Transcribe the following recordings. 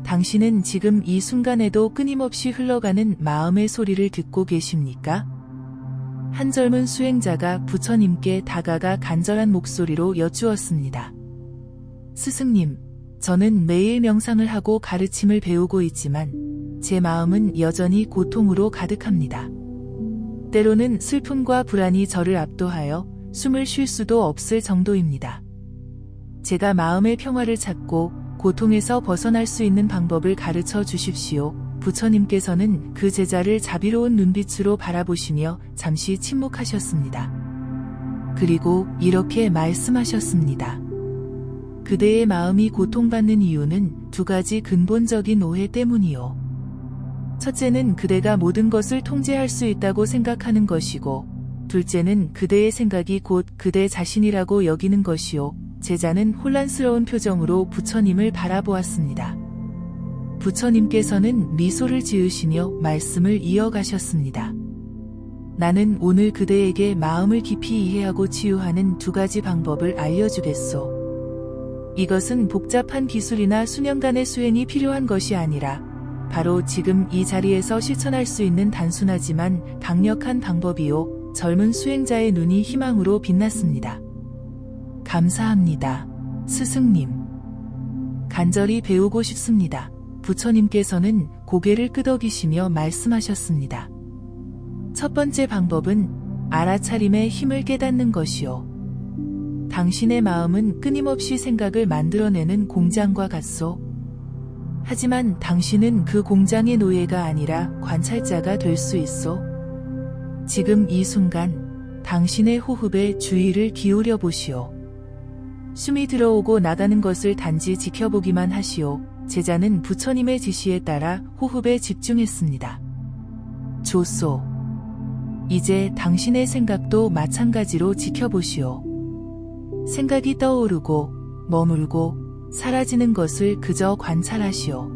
당신은 지금 이 순간에도 끊임없이 흘러가는 마음의 소리를 듣고 계십니까? 한 젊은 수행자가 부처님께 다가가 간절한 목소리로 여쭈었습니다. 스승님, 저는 매일 명상을 하고 가르침을 배우고 있지만 제 마음은 여전히 고통으로 가득합니다. 때로는 슬픔과 불안이 저를 압도하여 숨을 쉴 수도 없을 정도입니다. 제가 마음의 평화를 찾고 고통에서 벗어날 수 있는 방법을 가르쳐 주십시오. 부처님께서는 그 제자를 자비로운 눈빛으로 바라보시며 잠시 침묵하셨습니다. 그리고 이렇게 말씀하셨습니다. 그대의 마음이 고통받는 이유는 두 가지 근본적인 오해 때문이요. 첫째는 그대가 모든 것을 통제할 수 있다고 생각하는 것이고, 둘째는 그대의 생각이 곧 그대 자신이라고 여기는 것이요. 제자는 혼란스러운 표정으로 부처님을 바라보았습니다. 부처님께서는 미소를 지으시며 말씀을 이어가셨습니다. 나는 오늘 그대에게 마음을 깊이 이해하고 치유하는 두 가지 방법을 알려주겠소. 이것은 복잡한 기술이나 수년간의 수행이 필요한 것이 아니라 바로 지금 이 자리에서 실천할 수 있는 단순하지만 강력한 방법이요. 젊은 수행자의 눈이 희망으로 빛났습니다. 감사합니다. 스승님. 간절히 배우고 싶습니다. 부처님께서는 고개를 끄덕이시며 말씀하셨습니다. 첫 번째 방법은 알아차림의 힘을 깨닫는 것이요. 당신의 마음은 끊임없이 생각을 만들어내는 공장과 같소. 하지만 당신은 그 공장의 노예가 아니라 관찰자가 될 수 있소. 지금 이 순간 당신의 호흡에 주의를 기울여 보시오. 숨이 들어오고 나가는 것을 단지 지켜보기만 하시오. 제자는 부처님의 지시에 따라 호흡에 집중했습니다. 좋소. 이제 당신의 생각도 마찬가지로 지켜보시오. 생각이 떠오르고 머물고 사라지는 것을 그저 관찰하시오.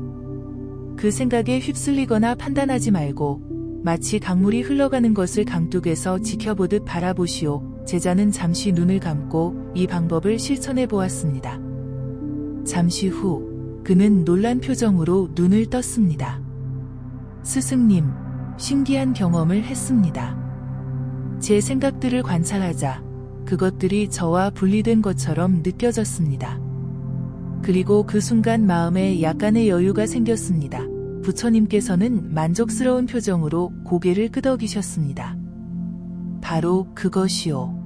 그 생각에 휩쓸리거나 판단하지 말고 마치 강물이 흘러가는 것을 강둑에서 지켜보듯 바라보시오. 제자는 잠시 눈을 감고 이 방법을 실천해 보았습니다. 잠시 후 그는 놀란 표정으로 눈을 떴습니다. 스승님, 신기한 경험을 했습니다. 제 생각들을 관찰하자 그것들이 저와 분리된 것처럼 느껴졌습니다. 그리고 그 순간 마음에 약간의 여유가 생겼습니다. 부처님께서는 만족스러운 표정으로 고개를 끄덕이셨습니다. 바로 그것이요.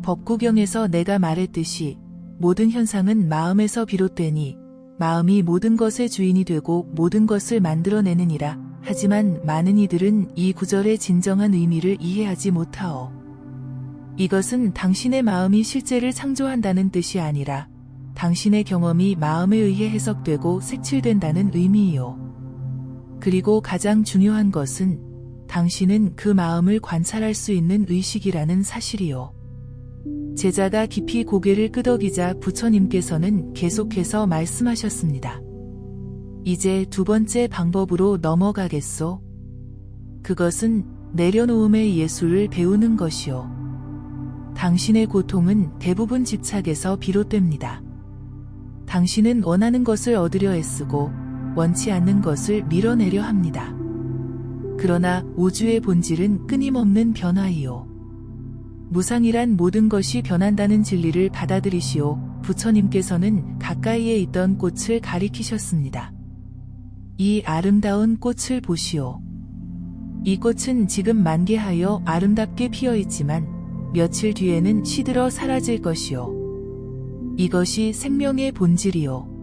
법구경에서 내가 말했듯이 모든 현상은 마음에서 비롯되니 마음이 모든 것의 주인이 되고 모든 것을 만들어내느니라. 하지만 많은 이들은 이 구절의 진정한 의미를 이해하지 못하오. 이것은 당신의 마음이 실제를 창조한다는 뜻이 아니라 당신의 경험이 마음에 의해 해석되고 색칠된다는 의미이요. 그리고 가장 중요한 것은 당신은 그 마음을 관찰할 수 있는 의식이라는 사실이요. 제자가 깊이 고개를 끄덕이자 부처님께서는 계속해서 말씀하셨습니다. 이제 두 번째 방법으로 넘어가겠소. 그것은 내려놓음의 예술을 배우는 것이요. 당신의 고통은 대부분 집착에서 비롯됩니다. 당신은 원하는 것을 얻으려 애쓰고 원치 않는 것을 밀어내려 합니다. 그러나 우주의 본질은 끊임없는 변화이요. 무상이란 모든 것이 변한다는 진리를 받아들이시오. 부처님께서는 가까이에 있던 꽃을 가리키셨습니다. 이 아름다운 꽃을 보시오. 이 꽃은 지금 만개하여 아름답게 피어 있지만 며칠 뒤에는 시들어 사라질 것이요. 이것이 생명의 본질이요.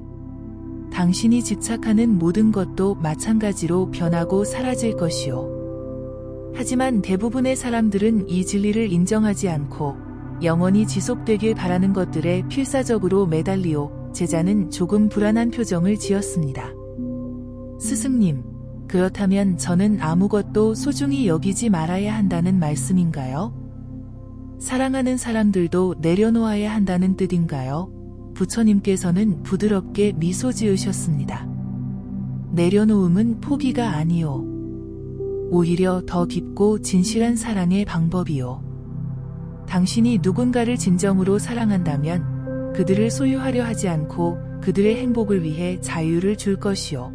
당신이 집착하는 모든 것도 마찬가지로 변하고 사라질 것이요. 하지만 대부분의 사람들은 이 진리를 인정하지 않고 영원히 지속되길 바라는 것들에 필사적으로 매달리오. 제자는 조금 불안한 표정을 지었습니다. 스승님, 그렇다면 저는 아무것도 소중히 여기지 말아야 한다는 말씀인가요? 사랑하는 사람들도 내려놓아야 한다는 뜻인가요? 부처님께서는 부드럽게 미소 지으셨습니다. 내려놓음은 포기가 아니요. 오히려 더 깊고 진실한 사랑의 방법이요. 당신이 누군가를 진정으로 사랑한다면 그들을 소유하려 하지 않고 그들의 행복을 위해 자유를 줄 것이요.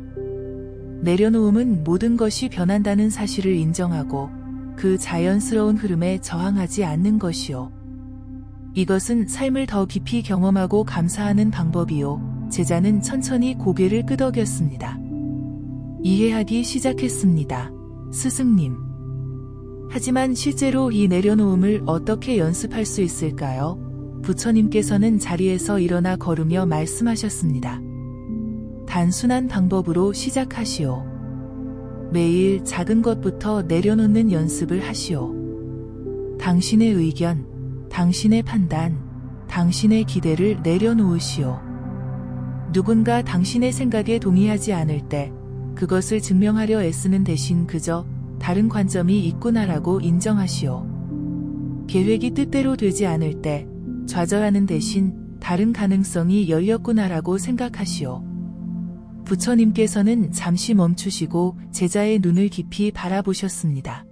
내려놓음은 모든 것이 변한다는 사실을 인정하고 그 자연스러운 흐름에 저항하지 않는 것이요. 이것은 삶을 더 깊이 경험하고 감사하는 방법이요. 제자는 천천히 고개를 끄덕였습니다. 이해하기 시작했습니다. 스승님. 하지만 실제로 이 내려놓음을 어떻게 연습할 수 있을까요? 부처님께서는 자리에서 일어나 걸으며 말씀하셨습니다. 단순한 방법으로 시작하시오. 매일 작은 것부터 내려놓는 연습을 하시오. 당신의 의견, 당신의 판단, 당신의 기대를 내려놓으시오. 누군가 당신의 생각에 동의하지 않을 때 그것을 증명하려 애쓰는 대신 그저 다른 관점이 있구나라고 인정하시오. 계획이 뜻대로 되지 않을 때 좌절하는 대신 다른 가능성이 열렸구나라고 생각하시오. 부처님께서는 잠시 멈추시고 제자의 눈을 깊이 바라보셨습니다.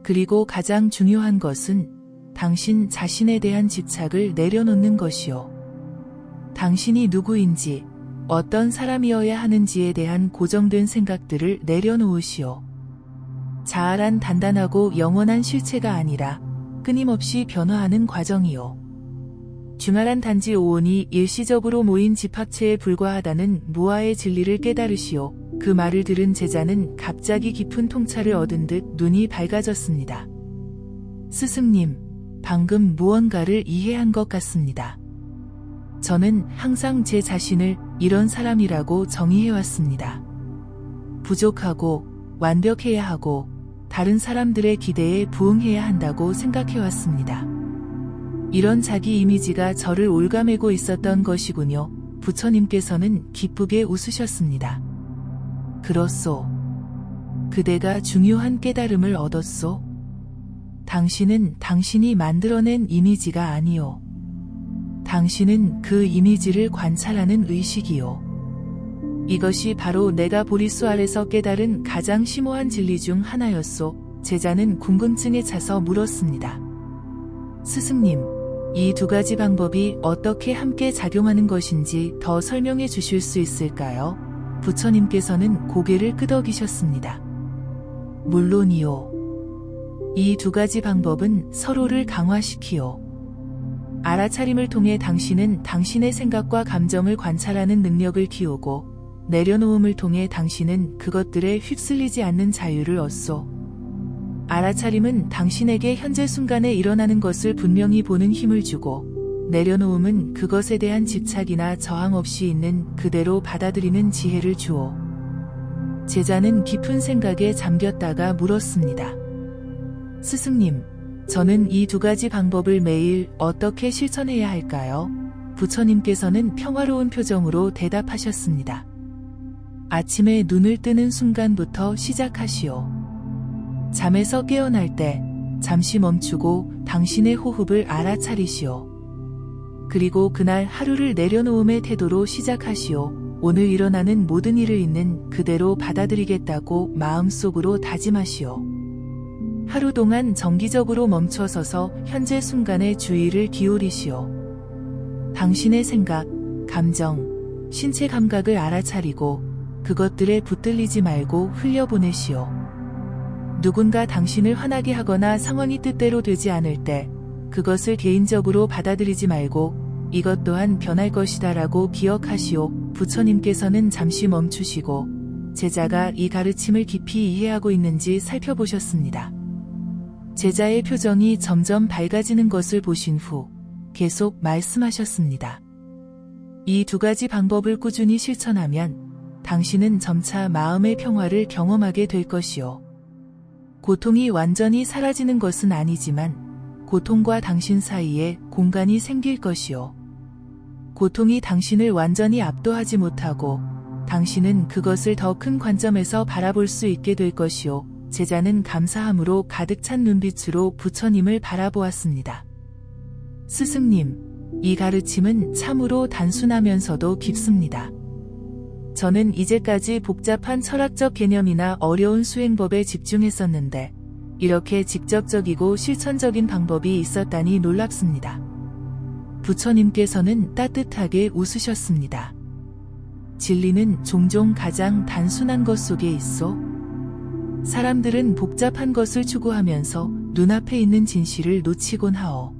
그리고 가장 중요한 것은 당신 자신에 대한 집착을 내려놓는 것이요. 당신이 누구인지, 어떤 사람이어야 하는지에 대한 고정된 생각들을 내려놓으시오. 자아란 단단하고 영원한 실체가 아니라 끊임없이 변화하는 과정이요. 중아란 단지 오온이 일시적으로 모인 집합체에 불과하다는 무아의 진리를 깨달으시오. 그 말을 들은 제자는 갑자기 깊은 통찰을 얻은 듯 눈이 밝아졌습니다. 스승님, 방금 무언가를 이해한 것 같습니다. 저는 항상 제 자신을 이런 사람이라고 정의해왔습니다. 부족하고 완벽해야 하고 다른 사람들의 기대에 부응해야 한다고 생각해왔습니다. 이런 자기 이미지가 저를 올가매고 있었던 것이군요. 부처님께서는 기쁘게 웃으셨습니다. 그렇소. 그대가 중요한 깨달음을 얻었소. 당신은 당신이 만들어낸 이미지가 아니오. 당신은 그 이미지를 관찰하는 의식이요. 이것이 바로 내가 보리수 아래서 깨달은 가장 심오한 진리 중 하나였소. 제자는 궁금증에 차서 물었습니다. 스승님, 이 두 가지 방법이 어떻게 함께 작용하는 것인지 더 설명해 주실 수 있을까요? 부처님께서는 고개를 끄덕이셨습니다. 물론이요. 이 두 가지 방법은 서로를 강화시키요. 알아차림을 통해 당신은 당신의 생각과 감정을 관찰하는 능력을 키우고, 내려놓음을 통해 당신은 그것들에 휩쓸리지 않는 자유를 얻소. 알아차림은 당신에게 현재 순간에 일어나는 것을 분명히 보는 힘을 주고, 내려놓음은 그것에 대한 집착이나 저항 없이 있는 그대로 받아들이는 지혜를 주오. 제자는 깊은 생각에 잠겼다가 물었습니다. 스승님, 저는 이 두 가지 방법을 매일 어떻게 실천해야 할까요? 부처님께서는 평화로운 표정으로 대답하셨습니다. 아침에 눈을 뜨는 순간부터 시작하시오. 잠에서 깨어날 때 잠시 멈추고 당신의 호흡을 알아차리시오. 그리고 그날 하루를 내려놓음의 태도로 시작하시오. 오늘 일어나는 모든 일을 있는 그대로 받아들이겠다고 마음속으로 다짐하시오. 하루 동안 정기적으로 멈춰서서 현재 순간에 주의를 기울이시오. 당신의 생각, 감정, 신체 감각을 알아차리고 그것들에 붙들리지 말고 흘려보내시오. 누군가 당신을 화나게 하거나 상황이 뜻대로 되지 않을 때 그것을 개인적으로 받아들이지 말고 이것 또한 변할 것이다라고 기억하시오. 부처님께서는 잠시 멈추시고 제자가 이 가르침을 깊이 이해하고 있는지 살펴보셨습니다. 제자의 표정이 점점 밝아지는 것을 보신 후 계속 말씀하셨습니다. 이 두 가지 방법을 꾸준히 실천하면 당신은 점차 마음의 평화를 경험하게 될 것이요. 고통이 완전히 사라지는 것은 아니지만 고통과 당신 사이에 공간이 생길 것이요. 고통이 당신을 완전히 압도하지 못하고 당신은 그것을 더 큰 관점에서 바라볼 수 있게 될 것이요. 제자는 감사함으로 가득 찬 눈빛으로 부처님을 바라보았습니다. 스승님, 이 가르침은 참으로 단순하면서도 깊습니다. 저는 이제까지 복잡한 철학적 개념이나 어려운 수행법에 집중했었는데 이렇게 직접적이고 실천적인 방법이 있었다니 놀랍습니다. 부처님께서는 따뜻하게 웃으셨습니다. 진리는 종종 가장 단순한 것 속에 있어. 사람들은 복잡한 것을 추구하면서 눈앞에 있는 진실을 놓치곤 하오.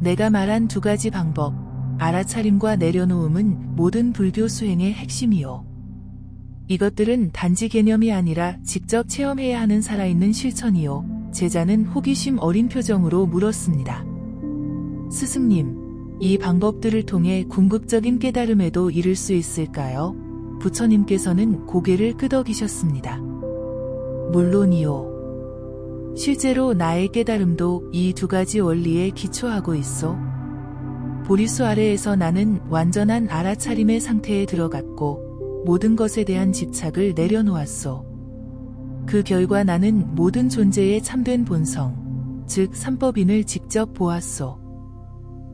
내가 말한 두 가지 방법, 알아차림과 내려놓음은 모든 불교 수행의 핵심이요. 이것들은 단지 개념이 아니라 직접 체험해야 하는 살아있는 실천이요. 제자는 호기심 어린 표정으로 물었습니다. 스승님, 이 방법들을 통해 궁극적인 깨달음에도 이를 수 있을까요? 부처님께서는 고개를 끄덕이셨습니다. 물론이요. 실제로 나의 깨달음도 이 두 가지 원리에 기초하고 있어. 보리수 아래에서 나는 완전한 알아차림의 상태에 들어갔고 모든 것에 대한 집착을 내려놓았소. 그 결과 나는 모든 존재의 참된 본성, 즉 삼법인을 직접 보았소.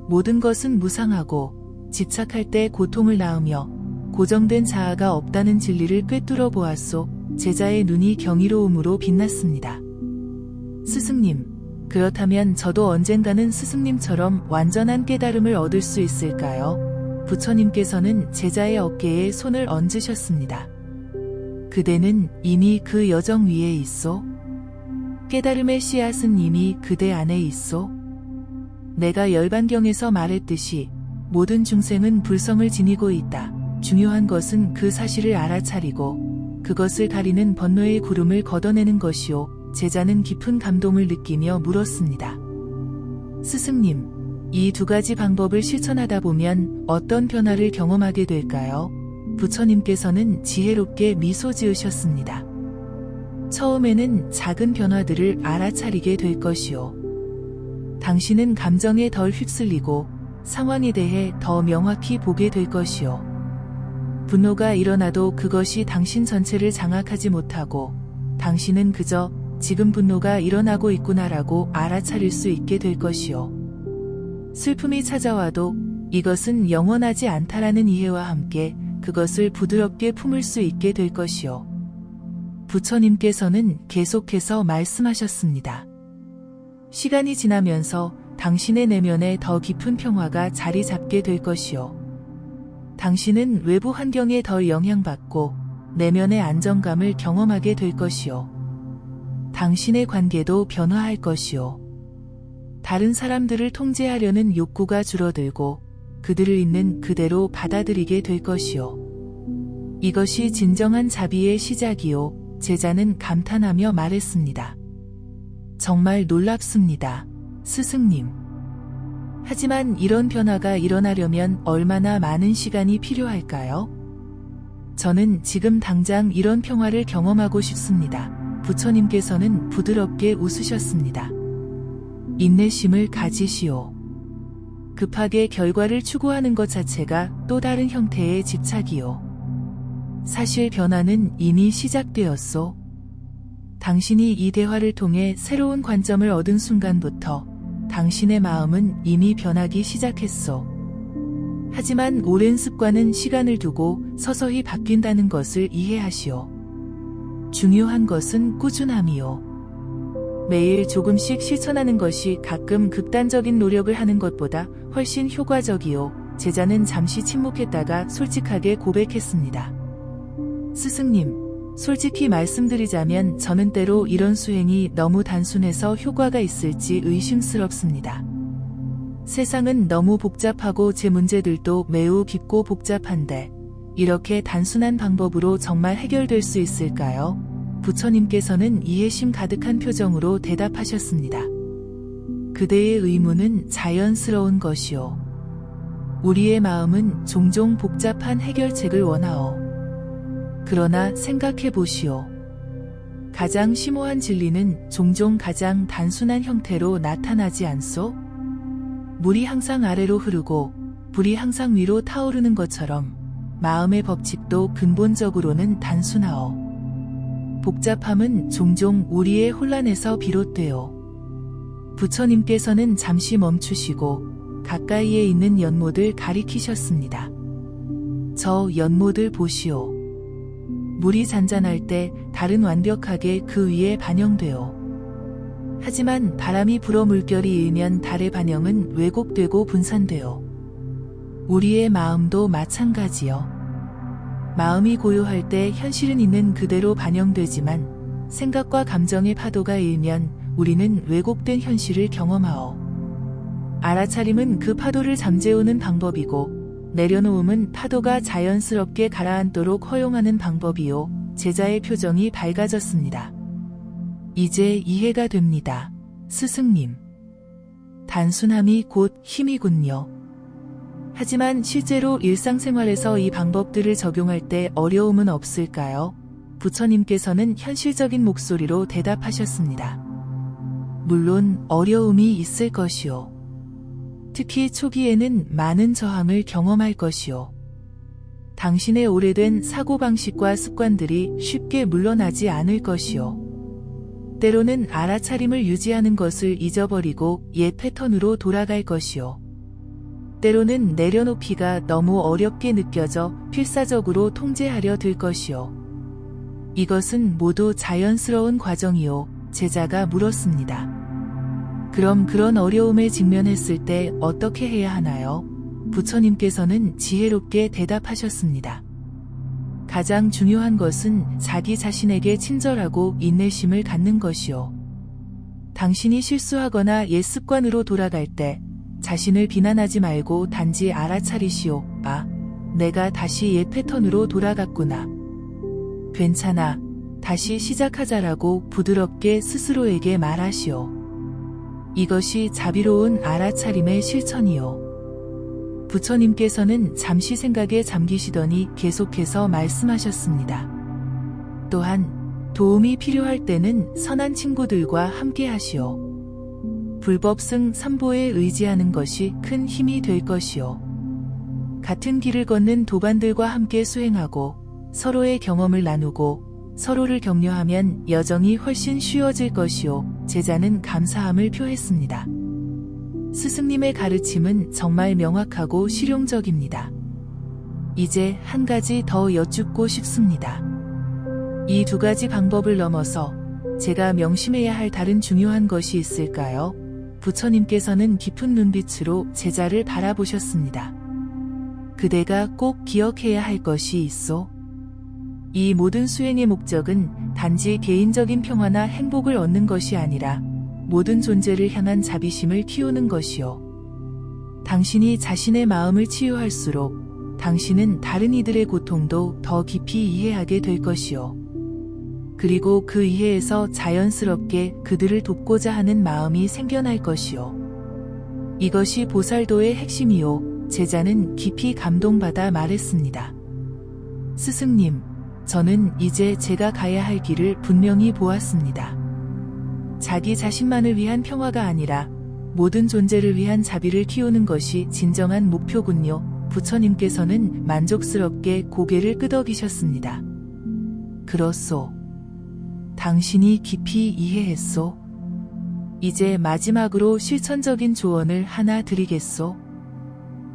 모든 것은 무상하고 집착할 때 고통을 낳으며 고정된 자아가 없다는 진리를 꿰뚫어 보았소. 제자의 눈이 경이로움으로 빛났습니다. 스승님, 그렇다면 저도 언젠가는 스승님처럼 완전한 깨달음을 얻을 수 있을까요? 부처님께서는 제자의 어깨에 손을 얹으셨습니다. 그대는 이미 그 여정 위에 있소. 깨달음의 씨앗은 이미 그대 안에 있소. 내가 열반경에서 말했듯이 모든 중생은 불성을 지니고 있다. 중요한 것은 그 사실을 알아차리고 그것을 가리는 번뇌의 구름을 걷어내는 것이요. 제자는 깊은 감동을 느끼며 물었습니다. 스승님, 이 두 가지 방법을 실천하다 보면 어떤 변화를 경험하게 될까요? 부처님께서는 지혜롭게 미소 지으셨습니다. 처음에는 작은 변화들을 알아차리게 될 것이요. 당신은 감정에 덜 휩쓸리고 상황에 대해 더 명확히 보게 될 것이요. 분노가 일어나도 그것이 당신 전체를 장악하지 못하고 당신은 그저 지금 분노가 일어나고 있구나라고 알아차릴 수 있게 될 것이요. 슬픔이 찾아와도 이것은 영원하지 않다라는 이해와 함께 그것을 부드럽게 품을 수 있게 될 것이요. 부처님께서는 계속해서 말씀하셨습니다. 시간이 지나면서 당신의 내면에 더 깊은 평화가 자리 잡게 될 것이요. 당신은 외부 환경에 덜 영향받고 내면의 안정감을 경험하게 될 것이요. 당신의 관계도 변화할 것이요. 다른 사람들을 통제하려는 욕구가 줄어들고 그들을 있는 그대로 받아들이게 될 것이요. 이것이 진정한 자비의 시작이요. 제자는 감탄하며 말했습니다. 정말 놀랍습니다. 스승님. 하지만 이런 변화가 일어나려면 얼마나 많은 시간이 필요할까요? 저는 지금 당장 이런 평화를 경험하고 싶습니다. 부처님께서는 부드럽게 웃으셨습니다. 인내심을 가지시오. 급하게 결과를 추구하는 것 자체가 또 다른 형태의 집착이요. 사실 변화는 이미 시작되었소. 당신이 이 대화를 통해 새로운 관점을 얻은 순간부터 당신의 마음은 이미 변하기 시작했소. 하지만 오랜 습관은 시간을 두고 서서히 바뀐다는 것을 이해하시오. 중요한 것은 꾸준함이요. 매일 조금씩 실천하는 것이 가끔 극단적인 노력을 하는 것보다 훨씬 효과적이요. 제자는 잠시 침묵했다가 솔직하게 고백했습니다. 스승님, 솔직히 말씀드리자면 저는 때로 이런 수행이 너무 단순해서 효과가 있을지 의심스럽습니다. 세상은 너무 복잡하고 제 문제들도 매우 깊고 복잡한데 이렇게 단순한 방법으로 정말 해결될 수 있을까요? 부처님께서는 이해심 가득한 표정으로 대답하셨습니다. 그대의 의문은 자연스러운 것이오. 우리의 마음은 종종 복잡한 해결책을 원하오. 그러나 생각해 보시오. 가장 심오한 진리는 종종 가장 단순한 형태로 나타나지 않소? 물이 항상 아래로 흐르고 불이 항상 위로 타오르는 것처럼 마음의 법칙도 근본적으로는 단순하오. 복잡함은 종종 우리의 혼란에서 비롯되오. 부처님께서는 잠시 멈추시고 가까이에 있는 연못을 가리키셨습니다. 저 연못을 보시오. 물이 잔잔할 때 달은 완벽하게 그 위에 반영되오. 하지만 바람이 불어 물결이 일면 달의 반영은 왜곡되고 분산돼요. 우리의 마음도 마찬가지요. 마음이 고요할 때 현실은 있는 그대로 반영되지만 생각과 감정의 파도가 일면 우리는 왜곡된 현실을 경험하오. 알아차림은 그 파도를 잠재우는 방법이고 내려놓음은 파도가 자연스럽게 가라앉도록 허용하는 방법이요. 제자의 표정이 밝아졌습니다. 이제 이해가 됩니다. 스승님. 단순함이 곧 힘이군요. 하지만 실제로 일상생활에서 이 방법들을 적용할 때 어려움은 없을까요? 부처님께서는 현실적인 목소리로 대답하셨습니다. 물론 어려움이 있을 것이요. 특히 초기에는 많은 저항을 경험할 것이요. 당신의 오래된 사고방식과 습관들이 쉽게 물러나지 않을 것이요. 때로는 알아차림을 유지하는 것을 잊어버리고 옛 패턴으로 돌아갈 것이요. 때로는 내려놓기가 너무 어렵게 느껴져 필사적으로 통제하려 들 것이요. 이것은 모두 자연스러운 과정이요. 제자가 물었습니다. 그럼 그런 어려움에 직면했을 때 어떻게 해야 하나요? 부처님께서는 지혜롭게 대답하셨습니다. 가장 중요한 것은 자기 자신에게 친절하고 인내심을 갖는 것이요. 당신이 실수하거나 옛 습관으로 돌아갈 때 자신을 비난하지 말고 단지 알아차리시오. 아, 내가 다시 옛 패턴으로 돌아갔구나. 괜찮아. 다시 시작하자라고 부드럽게 스스로에게 말하시오. 이것이 자비로운 알아차림의 실천이요. 부처님께서는 잠시 생각에 잠기시더니 계속해서 말씀하셨습니다. 또한 도움이 필요할 때는 선한 친구들과 함께 하시오. 불법승 삼보에 의지하는 것이 큰 힘이 될 것이요. 같은 길을 걷는 도반들과 함께 수행하고 서로의 경험을 나누고 서로를 격려하면 여정이 훨씬 쉬워질 것이요. 제자는 감사함을 표했습니다. 스승님의 가르침은 정말 명확하고 실용적입니다. 이제 한 가지 더 여쭙고 싶습니다. 이 두 가지 방법을 넘어서 제가 명심해야 할 다른 중요한 것이 있을까요? 부처님께서는 깊은 눈빛으로 제자를 바라보셨습니다. 그대가 꼭 기억해야 할 것이 있소. 이 모든 수행의 목적은 단지 개인적인 평화나 행복을 얻는 것이 아니라 모든 존재를 향한 자비심을 키우는 것이요. 당신이 자신의 마음을 치유할수록 당신은 다른 이들의 고통도 더 깊이 이해하게 될 것이요. 그리고 그 이해에서 자연스럽게 그들을 돕고자 하는 마음이 생겨날 것이요. 이것이 보살도의 핵심이요. 제자는 깊이 감동받아 말했습니다. 스승님, 저는 이제 제가 가야 할 길을 분명히 보았습니다. 자기 자신만을 위한 평화가 아니라 모든 존재를 위한 자비를 키우는 것이 진정한 목표군요. 부처님께서는 만족스럽게 고개를 끄덕이셨습니다. 그렇소. 당신이 깊이 이해했소. 이제 마지막으로 실천적인 조언을 하나 드리겠소.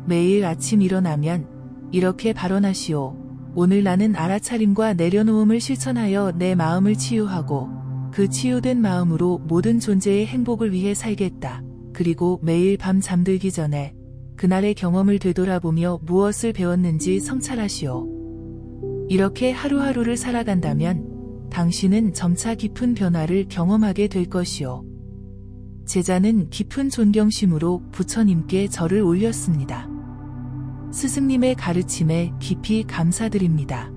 매일 아침 일어나면 이렇게 발언하시오. 오늘 나는 알아차림과 내려놓음을 실천하여 내 마음을 치유하고 그 치유된 마음으로 모든 존재의 행복을 위해 살겠다. 그리고 매일 밤 잠들기 전에 그날의 경험을 되돌아보며 무엇을 배웠는지 성찰하시오. 이렇게 하루하루를 살아간다면 당신은 점차 깊은 변화를 경험하게 될 것이오. 제자는 깊은 존경심으로 부처님께 절을 올렸습니다. 스승님의 가르침에 깊이 감사드립니다.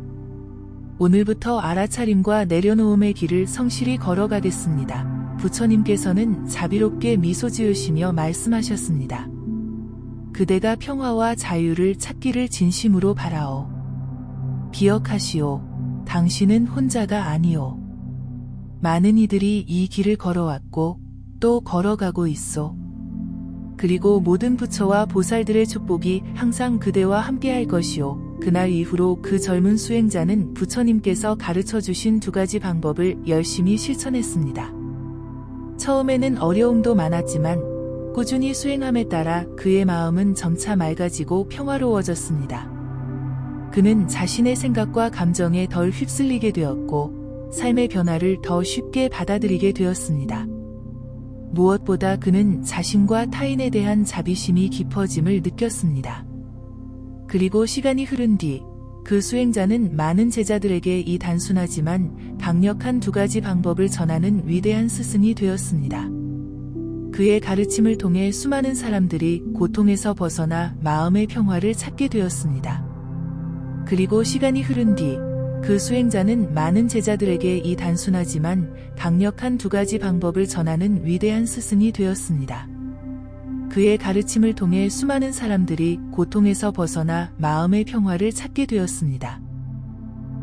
오늘부터 알아차림과 내려놓음의 길을 성실히 걸어가겠습니다. 부처님께서는 자비롭게 미소 지으시며 말씀하셨습니다. 그대가 평화와 자유를 찾기를 진심으로 바라오. 기억하시오. 당신은 혼자가 아니오. 많은 이들이 이 길을 걸어왔고 또 걸어가고 있어. 그리고 모든 부처와 보살들의 축복이 항상 그대와 함께할 것이오. 그날 이후로 그 젊은 수행자는 부처님께서 가르쳐 주신 두 가지 방법을 열심히 실천했습니다. 처음에는 어려움도 많았지만 꾸준히 수행함에 따라 그의 마음은 점차 맑아지고 평화로워졌습니다. 그는 자신의 생각과 감정에 덜 휩쓸리게 되었고 삶의 변화를 더 쉽게 받아들이게 되었습니다. 무엇보다 그는 자신과 타인에 대한 자비심이 깊어짐을 느꼈습니다. 그리고 시간이 흐른 뒤 그 수행자는 많은 제자들에게 이 단순하지만 강력한 두 가지 방법을 전하는 위대한 스승이 되었습니다. 그의 가르침을 통해 수많은 사람들이 고통에서 벗어나 마음의 평화를 찾게 되었습니다. 그리고 시간이 흐른 뒤 그 수행자는 많은 제자들에게 이 단순하지만 강력한 두 가지 방법을 전하는 위대한 스승이 되었습니다. 그의 가르침을 통해 수많은 사람들이 고통에서 벗어나 마음의 평화를 찾게 되었습니다.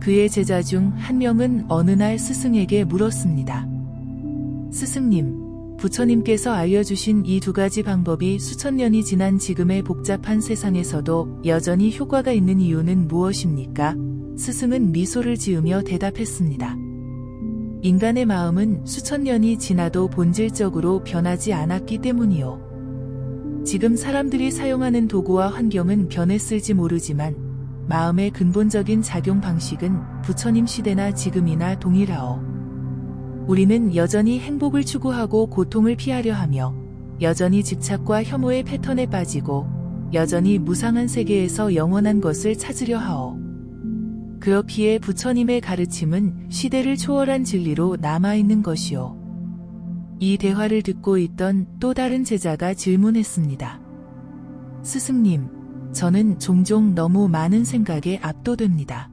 그의 제자 중 한 명은 어느 날 스승에게 물었습니다. 스승님, 부처님께서 알려주신 이 두 가지 방법이 수천 년이 지난 지금의 복잡한 세상에서도 여전히 효과가 있는 이유는 무엇입니까? 스승은 미소를 지으며 대답했습니다. 인간의 마음은 수천 년이 지나도 본질적으로 변하지 않았기 때문이요. 지금 사람들이 사용하는 도구와 환경은 변했을지 모르지만 마음의 근본적인 작용 방식은 부처님 시대나 지금이나 동일하오. 우리는 여전히 행복을 추구하고 고통을 피하려 하며 여전히 집착과 혐오의 패턴에 빠지고 여전히 무상한 세계에서 영원한 것을 찾으려 하오. 그렇기에 부처님의 가르침은 시대를 초월한 진리로 남아있는 것이오. 이 대화를 듣고 있던 또 다른 제자가 질문했습니다. 스승님, 저는 종종 너무 많은 생각에 압도됩니다.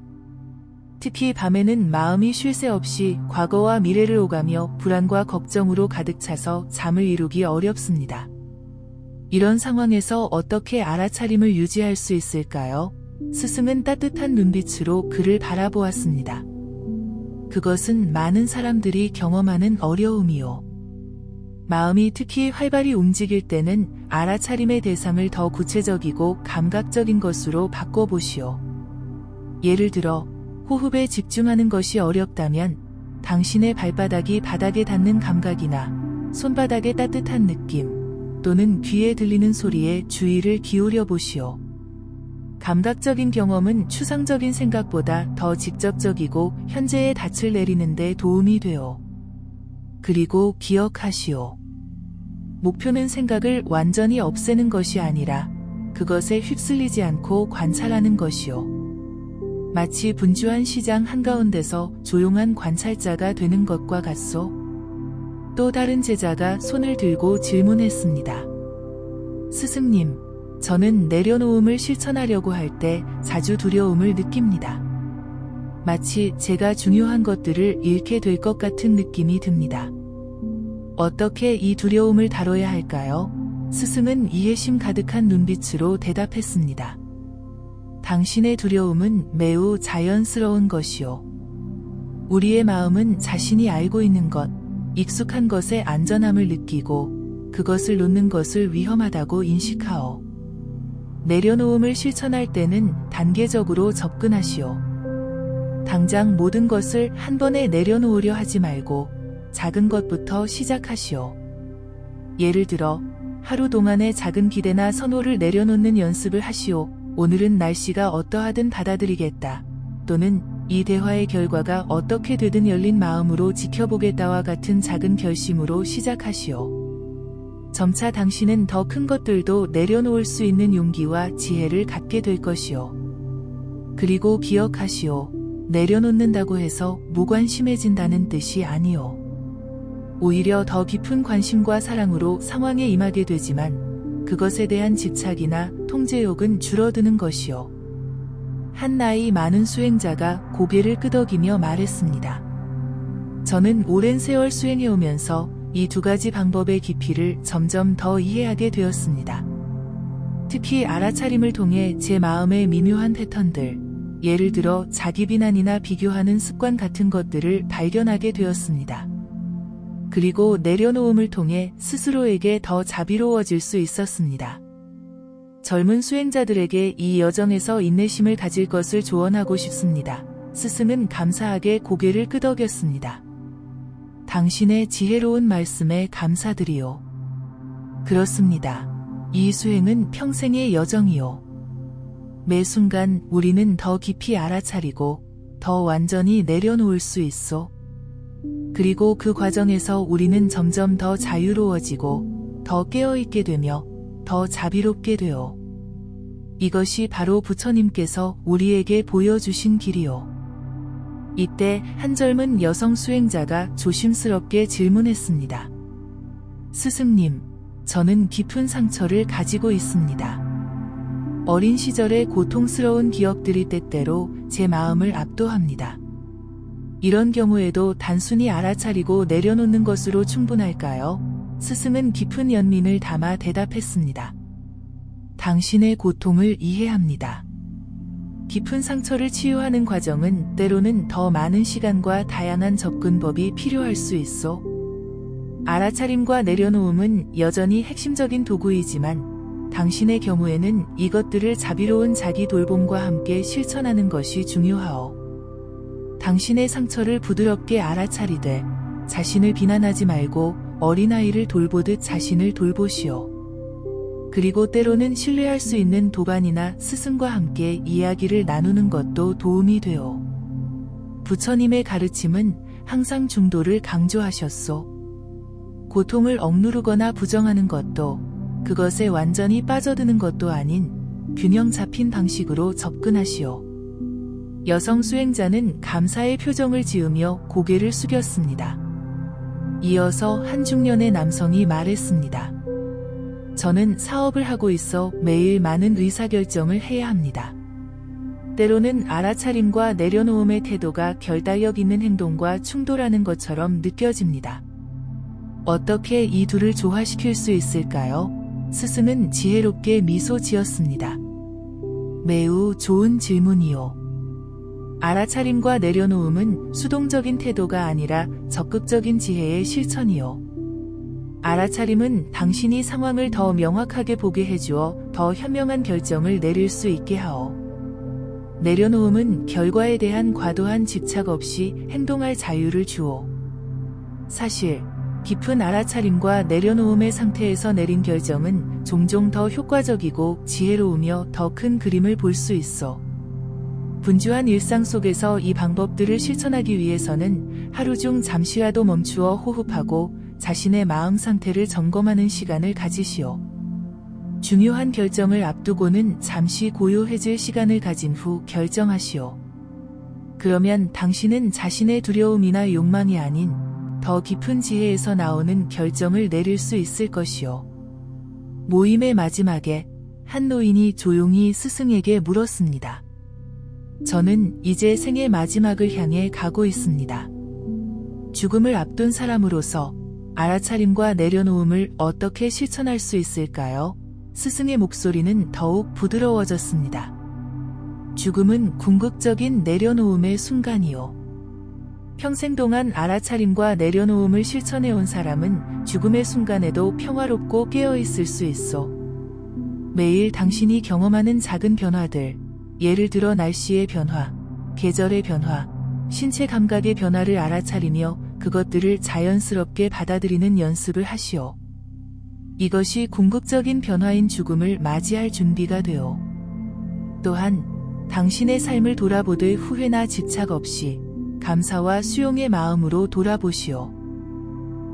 특히 밤에는 마음이 쉴 새 없이 과거와 미래를 오가며 불안과 걱정으로 가득 차서 잠을 이루기 어렵습니다. 이런 상황에서 어떻게 알아차림을 유지할 수 있을까요? 스승은 따뜻한 눈빛으로 그를 바라보았습니다. 그것은 많은 사람들이 경험하는 어려움이요. 마음이 특히 활발히 움직일 때는 알아차림의 대상을 더 구체적이고 감각적인 것으로 바꿔보시오. 예를 들어 호흡에 집중하는 것이 어렵다면 당신의 발바닥이 바닥에 닿는 감각이나 손바닥의 따뜻한 느낌 또는 귀에 들리는 소리에 주의를 기울여 보시오. 감각적인 경험은 추상적인 생각보다 더 직접적이고 현재의 닻을 내리는 데 도움이 돼요. 그리고 기억하시오. 목표는 생각을 완전히 없애는 것이 아니라 그것에 휩쓸리지 않고 관찰하는 것이요. 마치 분주한 시장 한가운데서 조용한 관찰자가 되는 것과 같소. 또 다른 제자가 손을 들고 질문했습니다. 스승님, 저는 내려놓음을 실천하려고 할 때 자주 두려움을 느낍니다. 마치 제가 중요한 것들을 잃게 될 것 같은 느낌이 듭니다. 어떻게 이 두려움을 다뤄야 할까요? 스승은 이해심 가득한 눈빛으로 대답했습니다. 당신의 두려움은 매우 자연스러운 것이요. 우리의 마음은 자신이 알고 있는 것, 익숙한 것의 안전함을 느끼고 그것을 놓는 것을 위험하다고 인식하오. 내려놓음을 실천할 때는 단계적으로 접근하시오. 당장 모든 것을 한 번에 내려놓으려 하지 말고 작은 것부터 시작하시오. 예를 들어 하루 동안의 작은 기대나 선호를 내려놓는 연습을 하시오. 오늘은 날씨가 어떠하든 받아들이겠다. 또는 이 대화의 결과가 어떻게 되든 열린 마음으로 지켜보겠다와 같은 작은 결심으로 시작하시오. 점차 당신은 더 큰 것들도 내려놓을 수 있는 용기와 지혜를 갖게 될 것이오. 그리고 기억하시오. 내려놓는다고 해서 무관심해진다는 뜻이 아니오. 오히려 더 깊은 관심과 사랑으로 상황에 임하게 되지만 그것에 대한 집착이나 통제욕은 줄어드는 것이요. 한 나이 많은 수행자가 고개를 끄덕이며 말했습니다. 저는 오랜 세월 수행해오면서 이 두 가지 방법의 깊이를 점점 더 이해하게 되었습니다. 특히 알아차림을 통해 제 마음의 미묘한 패턴들, 예를 들어 자기 비난이나 비교하는 습관 같은 것들을 발견하게 되었습니다. 그리고 내려놓음을 통해 스스로에게 더 자비로워질 수 있었습니다. 젊은 수행자들에게 이 여정에서 인내심을 가질 것을 조언하고 싶습니다. 스승은 감사하게 고개를 끄덕였습니다. 당신의 지혜로운 말씀에 감사드리오. 그렇습니다. 이 수행은 평생의 여정이오. 매 순간 우리는 더 깊이 알아차리고 더 완전히 내려놓을 수 있어. 그리고 그 과정에서 우리는 점점 더 자유로워지고 더 깨어있게 되며 더 자비롭게 되어. 이것이 바로 부처님께서 우리에게 보여주신 길이요. 이때 한 젊은 여성 수행자가 조심스럽게 질문했습니다. 스승님, 저는 깊은 상처를 가지고 있습니다. 어린 시절의 고통스러운 기억들이 때때로 제 마음을 압도합니다. 이런 경우에도 단순히 알아차리고 내려놓는 것으로 충분할까요? 스승은 깊은 연민을 담아 대답했습니다. 당신의 고통을 이해합니다. 깊은 상처를 치유하는 과정은 때로는 더 많은 시간과 다양한 접근법이 필요할 수 있어. 알아차림과 내려놓음은 여전히 핵심적인 도구이지만 당신의 경우에는 이것들을 자비로운 자기 돌봄과 함께 실천하는 것이 중요하오. 당신의 상처를 부드럽게 알아차리되 자신을 비난하지 말고 어린아이를 돌보듯 자신을 돌보시오. 그리고 때로는 신뢰할 수 있는 도반이나 스승과 함께 이야기를 나누는 것도 도움이 되오. 부처님의 가르침은 항상 중도를 강조하셨소. 고통을 억누르거나 부정하는 것도 그것에 완전히 빠져드는 것도 아닌 균형 잡힌 방식으로 접근하시오. 여성 수행자는 감사의 표정을 지으며 고개를 숙였습니다. 이어서 한 중년의 남성이 말했습니다. 저는 사업을 하고 있어 매일 많은 의사결정을 해야 합니다. 때로는 알아차림과 내려놓음의 태도가 결단력 있는 행동과 충돌하는 것처럼 느껴집니다. 어떻게 이 둘을 조화시킬 수 있을까요? 스승은 지혜롭게 미소 지었습니다. 매우 좋은 질문이요. 알아차림과 내려놓음은 수동적인 태도가 아니라 적극적인 지혜의 실천이요. 알아차림은 당신이 상황을 더 명확하게 보게 해주어 더 현명한 결정을 내릴 수 있게 하오. 내려놓음은 결과에 대한 과도한 집착 없이 행동할 자유를 주오. 사실 깊은 알아차림과 내려놓음의 상태에서 내린 결정은 종종 더 효과적이고 지혜로우며 더 큰 그림을 볼 수 있어. 분주한 일상 속에서 이 방법들을 실천하기 위해서는 하루 중 잠시라도 멈추어 호흡하고 자신의 마음 상태를 점검하는 시간을 가지시오. 중요한 결정을 앞두고는 잠시 고요해질 시간을 가진 후 결정하시오. 그러면 당신은 자신의 두려움이나 욕망이 아닌 더 깊은 지혜에서 나오는 결정을 내릴 수 있을 것이오. 모임의 마지막에 한 노인이 조용히 스승에게 물었습니다. 저는 이제 생의 마지막을 향해 가고 있습니다. 죽음을 앞둔 사람으로서 알아차림과 내려놓음을 어떻게 실천할 수 있을까요? 스승의 목소리는 더욱 부드러워졌습니다. 죽음은 궁극적인 내려놓음의 순간이요. 평생 동안 알아차림과 내려놓음을 실천해온 사람은 죽음의 순간에도 평화롭고 깨어있을 수 있어. 매일 당신이 경험하는 작은 변화들, 예를 들어 날씨의 변화, 계절의 변화, 신체 감각의 변화를 알아차리며 그것들을 자연스럽게 받아들이는 연습을 하시오. 이것이 궁극적인 변화인 죽음을 맞이할 준비가 되오. 또한 당신의 삶을 돌아보되 후회나 집착 없이 감사와 수용의 마음으로 돌아보시오.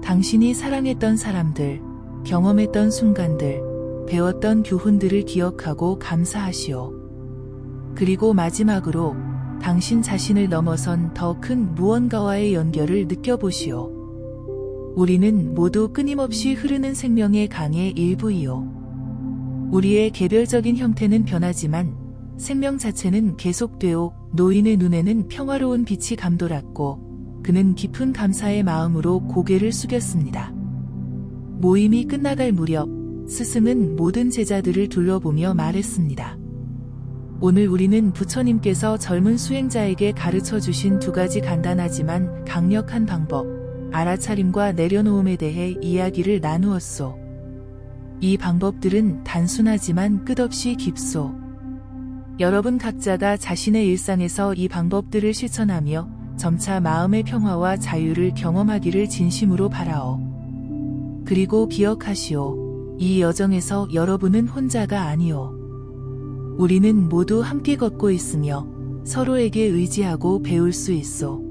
당신이 사랑했던 사람들, 경험했던 순간들, 배웠던 교훈들을 기억하고 감사하시오. 그리고 마지막으로 당신 자신을 넘어선 더 큰 무언가와의 연결을 느껴보시오. 우리는 모두 끊임없이 흐르는 생명의 강의 일부이요. 우리의 개별적인 형태는 변하지만 생명 자체는 계속되어 노인의 눈에는 평화로운 빛이 감돌았고 그는 깊은 감사의 마음으로 고개를 숙였습니다. 모임이 끝나갈 무렵 스승은 모든 제자들을 둘러보며 말했습니다. 오늘 우리는 부처님께서 젊은 수행자에게 가르쳐 주신 두 가지 간단하지만 강력한 방법, 알아차림과 내려놓음에 대해 이야기를 나누었소. 이 방법들은 단순하지만 끝없이 깊소. 여러분 각자가 자신의 일상에서 이 방법들을 실천하며 점차 마음의 평화와 자유를 경험하기를 진심으로 바라오. 그리고 기억하시오. 이 여정에서 여러분은 혼자가 아니오. 우리는 모두 함께 걷고 있으며 서로에게 의지하고 배울 수 있소.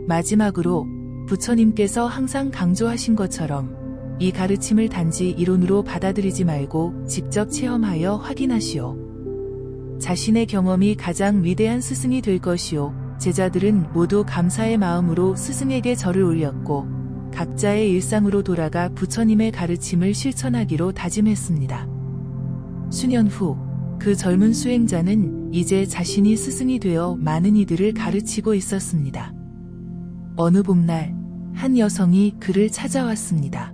마지막으로 부처님께서 항상 강조하신 것처럼 이 가르침을 단지 이론으로 받아들이지 말고 직접 체험하여 확인하시오. 자신의 경험이 가장 위대한 스승이 될 것이오. 제자들은 모두 감사의 마음으로 스승에게 절을 올렸고 각자의 일상으로 돌아가 부처님의 가르침을 실천하기로 다짐했습니다. 수년 후 그 젊은 수행자는 이제 자신이 스승이 되어 많은 이들을 가르치고 있었습니다. 어느 봄날 한 여성이 그를 찾아왔습니다.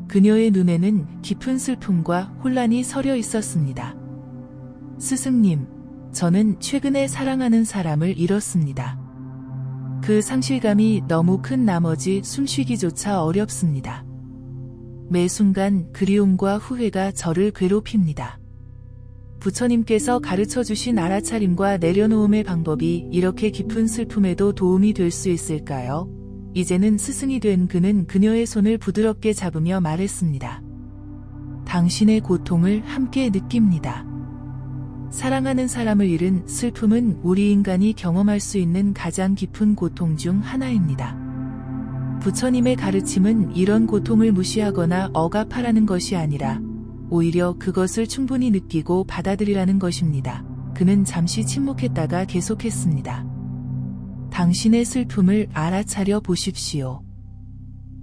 그녀의 눈에는 깊은 슬픔과 혼란이 서려 있었습니다. 스승님, 저는 최근에 사랑하는 사람을 잃었습니다. 그 상실감이 너무 큰 나머지 숨쉬기조차 어렵습니다. 매 순간 그리움과 후회가 저를 괴롭힙니다. 부처님께서 가르쳐주신 알아차림과 내려놓음의 방법이 이렇게 깊은 슬픔에도 도움이 될 수 있을까요? 이제는 스승이 된 그는 그녀의 손을 부드럽게 잡으며 말했습니다. 당신의 고통을 함께 느낍니다. 사랑하는 사람을 잃은 슬픔은 우리 인간이 경험할 수 있는 가장 깊은 고통 중 하나입니다. 부처님의 가르침은 이런 고통을 무시하거나 억압하라는 것이 아니라 오히려 그것을 충분히 느끼고 받아들이라는 것입니다. 그는 잠시 침묵했다가 계속했습니다. 당신의 슬픔을 알아차려 보십시오.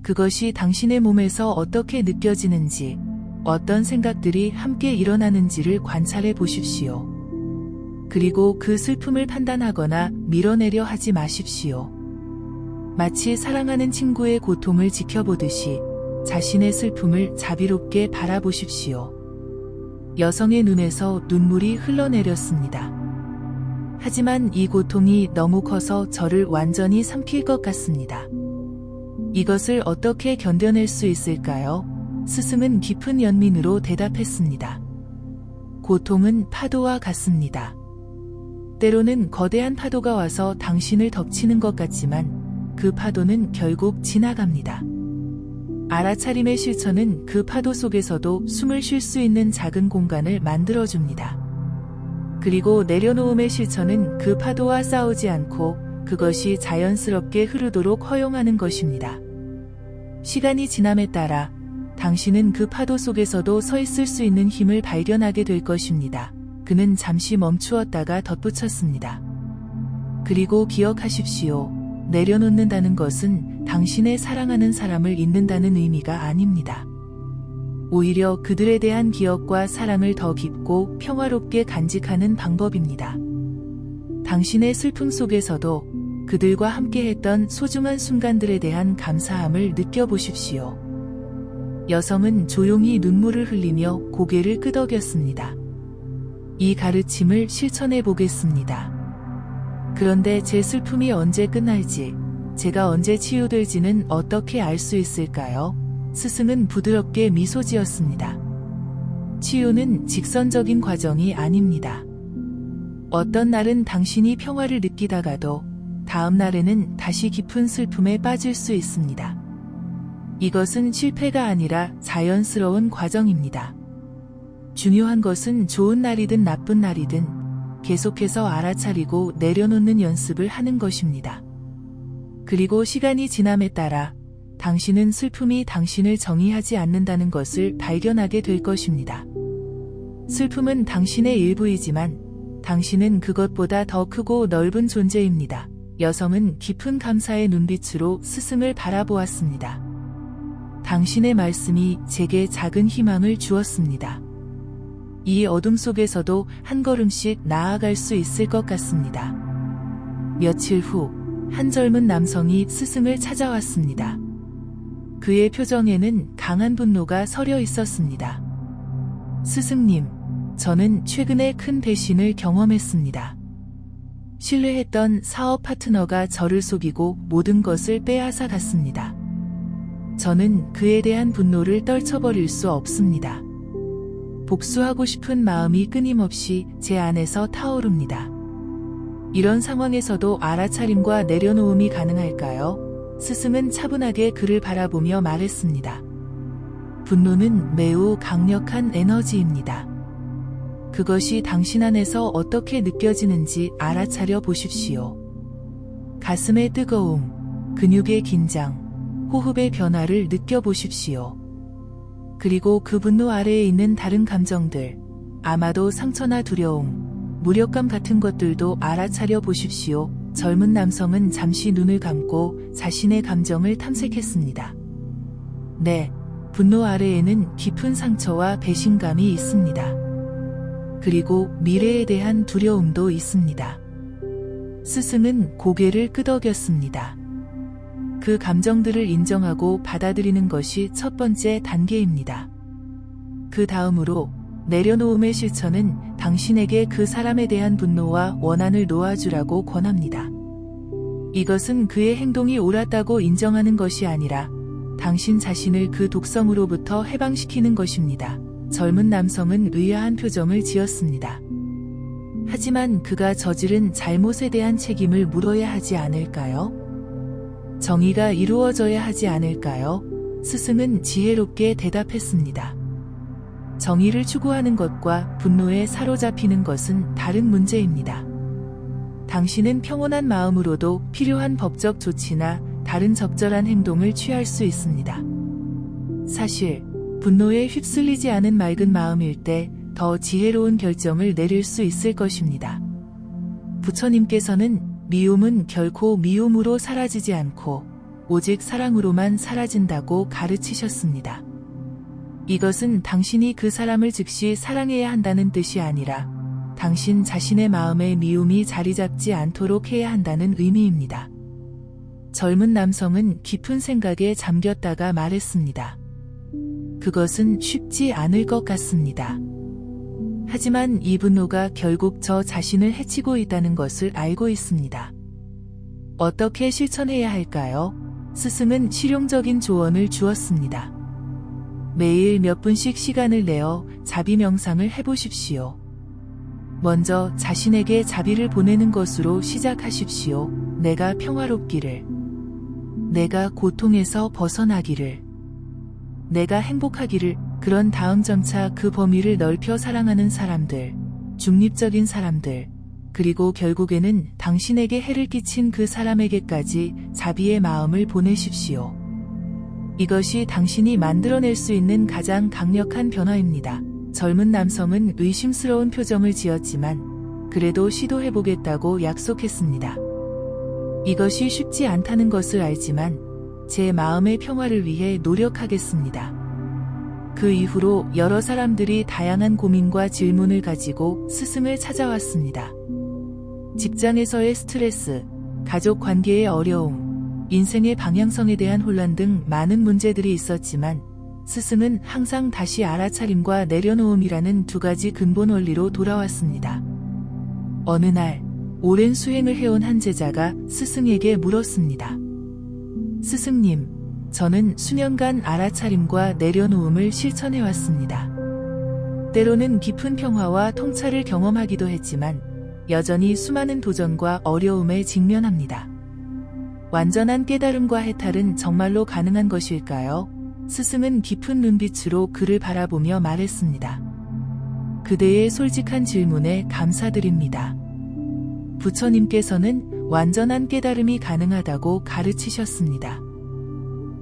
그것이 당신의 몸에서 어떻게 느껴지는지, 어떤 생각들이 함께 일어나는지를 관찰해 보십시오. 그리고 그 슬픔을 판단하거나 밀어내려 하지 마십시오. 마치 사랑하는 친구의 고통을 지켜보듯이 자신의 슬픔을 자비롭게 바라보십시오. 여성의 눈에서 눈물이 흘러내렸습니다. 하지만 이 고통이 너무 커서 저를 완전히 삼킬 것 같습니다. 이것을 어떻게 견뎌낼 수 있을까요? 스승은 깊은 연민으로 대답했습니다. 고통은 파도와 같습니다. 때로는 거대한 파도가 와서 당신을 덮치는 것 같지만 그 파도는 결국 지나갑니다. 알아차림의 실천은 그 파도 속에서도 숨을 쉴 수 있는 작은 공간을 만들어줍니다. 그리고 내려놓음의 실천은 그 파도와 싸우지 않고 그것이 자연스럽게 흐르도록 허용하는 것입니다. 시간이 지남에 따라 당신은 그 파도 속에서도 서 있을 수 있는 힘을 발견하게 될 것입니다. 그는 잠시 멈추었다가 덧붙였습니다. 그리고 기억하십시오. 내려놓는다는 것은 당신의 사랑하는 사람을 잊는다는 의미가 아닙니다. 오히려 그들에 대한 기억과 사랑을 더 깊고 평화롭게 간직하는 방법입니다. 당신의 슬픔 속에서도 그들과 함께했던 소중한 순간들에 대한 감사함을 느껴보십시오. 여성은 조용히 눈물을 흘리며 고개를 끄덕였습니다. 이 가르침을 실천해 보겠습니다. 그런데 제 슬픔이 언제 끝날지, 제가 언제 치유될지는 어떻게 알 수 있을까요? 스승은 부드럽게 미소 지었습니다. 치유는 직선적인 과정이 아닙니다. 어떤 날은 당신이 평화를 느끼다가도 다음 날에는 다시 깊은 슬픔에 빠질 수 있습니다. 이것은 실패가 아니라 자연스러운 과정입니다. 중요한 것은 좋은 날이든 나쁜 날이든 계속해서 알아차리고 내려놓는 연습을 하는 것입니다. 그리고 시간이 지남에 따라 당신은 슬픔이 당신을 정의하지 않는다는 것을 발견하게 될 것입니다. 슬픔은 당신의 일부이지만 당신은 그것보다 더 크고 넓은 존재입니다. 여성은 깊은 감사의 눈빛으로 스승을 바라보았습니다. 당신의 말씀이 제게 작은 희망을 주었습니다. 이 어둠 속에서도 한 걸음씩 나아갈 수 있을 것 같습니다. 며칠 후, 한 젊은 남성이 스승을 찾아왔습니다. 그의 표정에는 강한 분노가 서려 있었습니다. 스승님, 저는 최근에 큰 배신을 경험했습니다. 신뢰했던 사업 파트너가 저를 속이고 모든 것을 빼앗아 갔습니다. 저는 그에 대한 분노를 떨쳐버릴 수 없습니다. 복수하고 싶은 마음이 끊임없이 제 안에서 타오릅니다. 이런 상황에서도 알아차림과 내려놓음이 가능할까요? 스승은 차분하게 그를 바라보며 말했습니다. 분노는 매우 강력한 에너지입니다. 그것이 당신 안에서 어떻게 느껴지는지 알아차려 보십시오. 가슴의 뜨거움, 근육의 긴장, 호흡의 변화를 느껴보십시오. 그리고 그 분노 아래에 있는 다른 감정들, 아마도 상처나 두려움, 무력감 같은 것들도 알아차려 보십시오. 젊은 남성은 잠시 눈을 감고 자신의 감정을 탐색했습니다. 네, 분노 아래에는 깊은 상처와 배신감이 있습니다. 그리고 미래에 대한 두려움도 있습니다. 스승은 고개를 끄덕였습니다. 그 감정들을 인정하고 받아들이는 것이 첫 번째 단계입니다. 그 다음으로 내려놓음의 실천은 당신에게 그 사람에 대한 분노와 원한을 놓아주라고 권합니다. 이것은 그의 행동이 옳았다고 인정하는 것이 아니라 당신 자신을 그 독성으로부터 해방시키는 것입니다. 젊은 남성은 의아한 표정을 지었습니다. 하지만 그가 저지른 잘못에 대한 책임을 물어야 하지 않을까요? 정의가 이루어져야 하지 않을까요? 스승은 지혜롭게 대답했습니다. 정의를 추구하는 것과 분노에 사로잡히는 것은 다른 문제입니다. 당신은 평온한 마음으로도 필요한 법적 조치나 다른 적절한 행동을 취할 수 있습니다. 사실, 분노에 휩쓸리지 않은 맑은 마음일 때 더 지혜로운 결정을 내릴 수 있을 것입니다. 부처님께서는 미움은 결코 미움으로 사라지지 않고 오직 사랑으로만 사라진다고 가르치셨습니다. 이것은 당신이 그 사람을 즉시 사랑해야 한다는 뜻이 아니라 당신 자신의 마음에 미움이 자리 잡지 않도록 해야 한다는 의미입니다. 젊은 남성은 깊은 생각에 잠겼다가 말했습니다. 그것은 쉽지 않을 것 같습니다. 하지만 이 분노가 결국 저 자신을 해치고 있다는 것을 알고 있습니다. 어떻게 실천해야 할까요? 스승은 실용적인 조언을 주었습니다. 매일 몇 분씩 시간을 내어 자비 명상을 해보십시오. 먼저 자신에게 자비를 보내는 것으로 시작하십시오. 내가 평화롭기를, 내가 고통에서 벗어나기를, 내가 행복하기를. 그런 다음 점차 그 범위를 넓혀 사랑하는 사람들, 중립적인 사람들, 그리고 결국에는 당신에게 해를 끼친 그 사람에게까지 자비의 마음을 보내십시오. 이것이 당신이 만들어낼 수 있는 가장 강력한 변화입니다. 젊은 남성은 의심스러운 표정을 지었지만 그래도 시도해보겠다고 약속했습니다. 이것이 쉽지 않다는 것을 알지만 제 마음의 평화를 위해 노력하겠습니다. 그 이후로 여러 사람들이 다양한 고민과 질문을 가지고 스승을 찾아왔습니다. 직장에서의 스트레스, 가족 관계의 어려움, 인생의 방향성에 대한 혼란 등 많은 문제들이 있었지만 스승은 항상 다시 알아차림과 내려놓음이라는 두 가지 근본 원리로 돌아왔습니다. 어느 날 오랜 수행을 해온 한 제자가 스승에게 물었습니다. 스승님, 저는 수년간 알아차림과 내려놓음을 실천해왔습니다. 때로는 깊은 평화와 통찰을 경험하기도 했지만 여전히 수많은 도전과 어려움에 직면합니다. 완전한 깨달음과 해탈은 정말로 가능한 것일까요? 스승은 깊은 눈빛으로 그를 바라보며 말했습니다. 그대의 솔직한 질문에 감사드립니다. 부처님께서는 완전한 깨달음이 가능하다고 가르치셨습니다.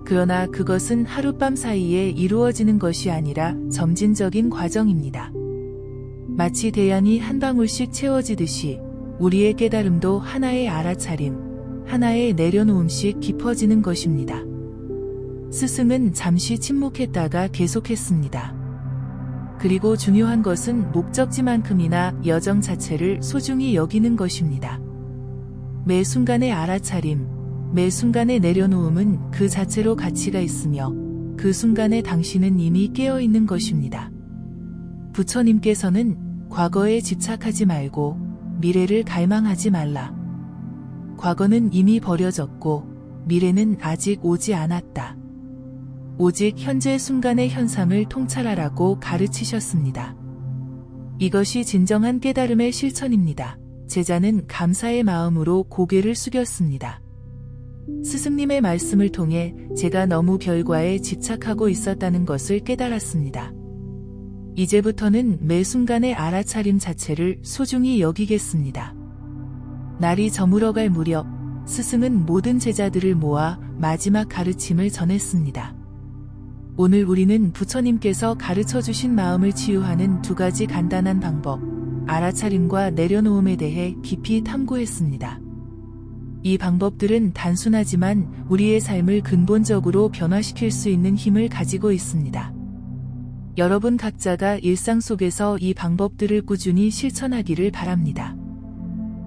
그러나 그것은 하룻밤 사이에 이루어지는 것이 아니라 점진적인 과정입니다. 마치 대양이 한 방울씩 채워지듯이 우리의 깨달음도 하나의 알아차림, 하나의 내려놓음씩 깊어지는 것입니다. 스승은 잠시 침묵했다가 계속했습니다. 그리고 중요한 것은 목적지만큼이나 여정 자체를 소중히 여기는 것입니다. 매 순간의 알아차림, 매 순간의 내려놓음은 그 자체로 가치가 있으며 그 순간에 당신은 이미 깨어있는 것입니다. 부처님께서는 과거에 집착하지 말고 미래를 갈망하지 말라. 과거는 이미 버려졌고 미래는 아직 오지 않았다. 오직 현재 순간의 현상을 통찰하라고 가르치셨습니다. 이것이 진정한 깨달음의 실천입니다. 제자는 감사의 마음으로 고개를 숙였습니다. 스승님의 말씀을 통해 제가 너무 결과에 집착하고 있었다는 것을 깨달았습니다. 이제부터는 매 순간의 알아차림 자체를 소중히 여기겠습니다. 날이 저물어갈 무렵 스승은 모든 제자들을 모아 마지막 가르침을 전했습니다. 오늘 우리는 부처님께서 가르쳐 주신 마음을 치유하는 두 가지 간단한 방법, 알아차림과 내려놓음에 대해 깊이 탐구했습니다. 이 방법들은 단순하지만 우리의 삶을 근본적으로 변화시킬 수 있는 힘을 가지고 있습니다. 여러분 각자가 일상 속에서 이 방법들을 꾸준히 실천하기를 바랍니다.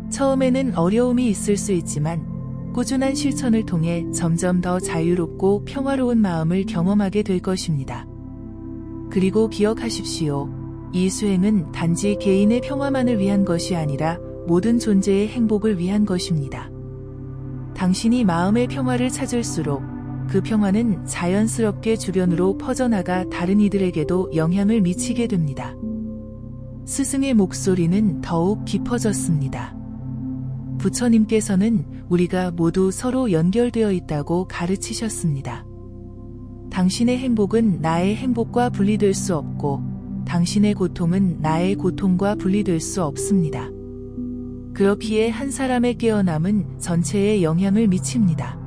처음에는 어려움이 있을 수 있지만 꾸준한 실천을 통해 점점 더 자유롭고 평화로운 마음을 경험하게 될 것입니다. 그리고 기억하십시오. 이 수행은 단지 개인의 평화만을 위한 것이 아니라 모든 존재의 행복을 위한 것입니다. 당신이 마음의 평화를 찾을수록 그 평화는 자연스럽게 주변으로 퍼져나가 다른 이들에게도 영향을 미치게 됩니다. 스승의 목소리는 더욱 깊어졌습니다. 부처님께서는 우리가 모두 서로 연결되어 있다고 가르치셨습니다. 당신의 행복은 나의 행복과 분리될 수 없고 당신의 고통은 나의 고통과 분리될 수 없습니다. 그렇기에 한 사람의 깨어남은 전체에 영향을 미칩니다.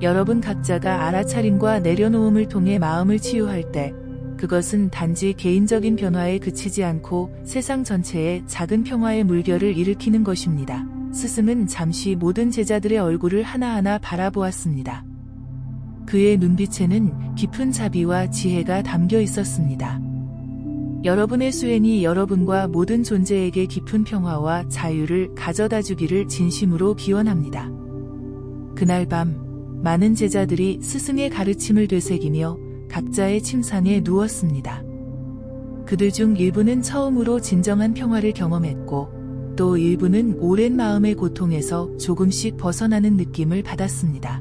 여러분 각자가 알아차림과 내려놓음을 통해 마음을 치유할 때 그것은 단지 개인적인 변화에 그치지 않고 세상 전체에 작은 평화의 물결을 일으키는 것입니다. 스승은 잠시 모든 제자들의 얼굴을 하나하나 바라보았습니다. 그의 눈빛에는 깊은 자비와 지혜가 담겨 있었습니다. 여러분의 수행이 여러분과 모든 존재에게 깊은 평화와 자유를 가져다 주기를 진심으로 기원합니다. 그날 밤, 많은 제자들이 스승의 가르침을 되새기며 각자의 침상에 누웠습니다. 그들 중 일부는 처음으로 진정한 평화를 경험했고, 또 일부는 오랜 마음의 고통에서 조금씩 벗어나는 느낌을 받았습니다.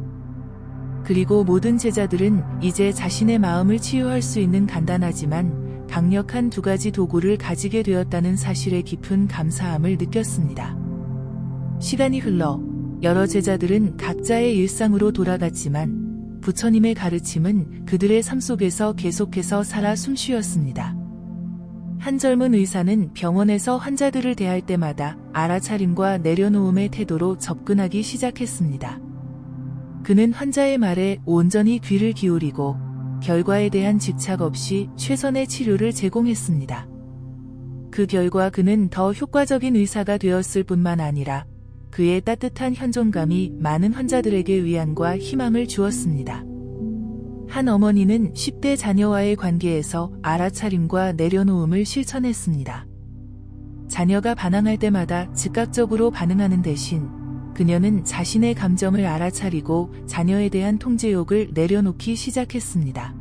그리고 모든 제자들은 이제 자신의 마음을 치유할 수 있는 간단하지만 강력한 두 가지 도구를 가지게 되었다는 사실에 깊은 감사함을 느꼈습니다. 시간이 흘러 여러 제자들은 각자의 일상으로 돌아갔지만 부처님의 가르침은 그들의 삶 속에서 계속해서 살아 숨쉬었습니다. 한 젊은 의사는 병원에서 환자들을 대할 때마다 알아차림과 내려놓음의 태도로 접근하기 시작했습니다. 그는 환자의 말에 온전히 귀를 기울이고 결과에 대한 집착 없이 최선의 치료를 제공했습니다. 그 결과 그는 더 효과적인 의사가 되었을 뿐만 아니라 그의 따뜻한 현존감이 많은 환자들에게 위안과 희망을 주었습니다. 한 어머니는 10대 자녀와의 관계에서 알아차림과 내려놓음을 실천했습니다. 자녀가 반항할 때마다 즉각적으로 반응하는 대신 그녀는 자신의 감정을 알아차리고 자녀에 대한 통제욕을 내려놓기 시작했습니다.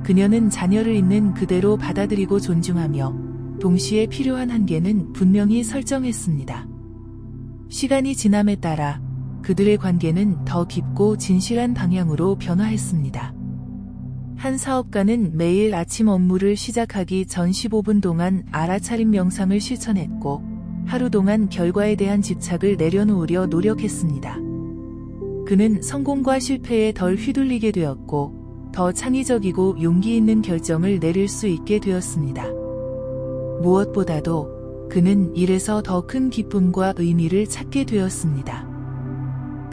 그녀는 자녀를 있는 그대로 받아들이고 존중하며 동시에 필요한 한계는 분명히 설정했습니다. 시간이 지남에 따라 그들의 관계는 더 깊고 진실한 방향으로 변화했습니다. 한 사업가는 매일 아침 업무를 시작하기 전 15분 동안 알아차림 명상을 실천했고 하루 동안 결과에 대한 집착을 내려놓으려 노력했습니다. 그는 성공과 실패에 덜 휘둘리게 되었고 더 창의적이고 용기 있는 결정을 내릴 수 있게 되었습니다. 무엇보다도 그는 일에서 더 큰 기쁨과 의미를 찾게 되었습니다.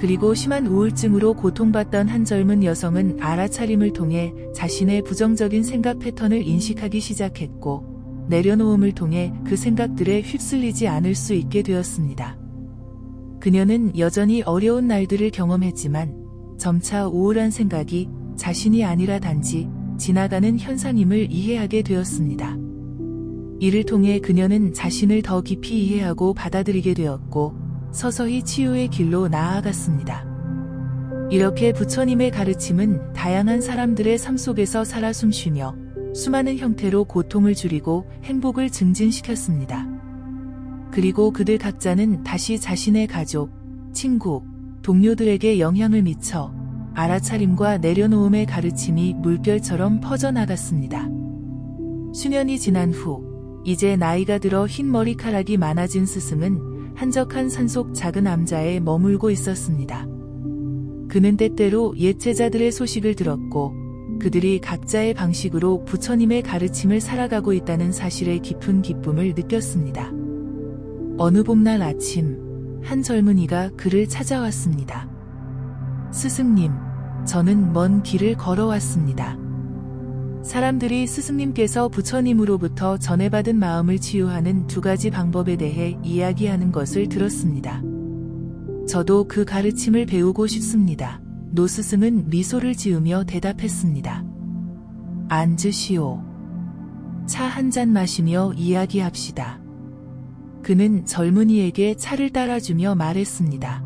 그리고 심한 우울증으로 고통받던 한 젊은 여성은 알아차림을 통해 자신의 부정적인 생각 패턴을 인식하기 시작했고 내려놓음을 통해 그 생각들에 휩쓸리지 않을 수 있게 되었습니다. 그녀는 여전히 어려운 날들을 경험했지만 점차 우울한 생각이 자신이 아니라 단지 지나가는 현상임을 이해하게 되었습니다. 이를 통해 그녀는 자신을 더 깊이 이해하고 받아들이게 되었고 서서히 치유의 길로 나아갔습니다. 이렇게 부처님의 가르침은 다양한 사람들의 삶 속에서 살아 숨쉬며 수많은 형태로 고통을 줄이고 행복을 증진시켰습니다. 그리고 그들 각자는 다시 자신의 가족, 친구, 동료들에게 영향을 미쳐 알아차림과 내려놓음의 가르침이 물결처럼 퍼져나갔습니다. 수년이 지난 후 이제 나이가 들어 흰 머리카락이 많아진 스승은 한적한 산속 작은 암자에 머물고 있었습니다. 그는 때때로 옛 제자들의 소식을 들었고 그들이 각자의 방식으로 부처님의 가르침을 살아가고 있다는 사실에 깊은 기쁨을 느꼈습니다. 어느 봄날 아침 한 젊은이가 그를 찾아왔습니다. 스승님, 저는 먼 길을 걸어왔습니다. 사람들이 스승님께서 부처님으로부터 전해받은 마음을 치유하는 2가지 방법에 대해 이야기하는 것을 들었습니다. 저도 그 가르침을 배우고 싶습니다. 노 스승은 미소를 지으며 대답했습니다. 앉으시오. 차 한 잔 마시며 이야기합시다. 그는 젊은이에게 차를 따라주며 말했습니다.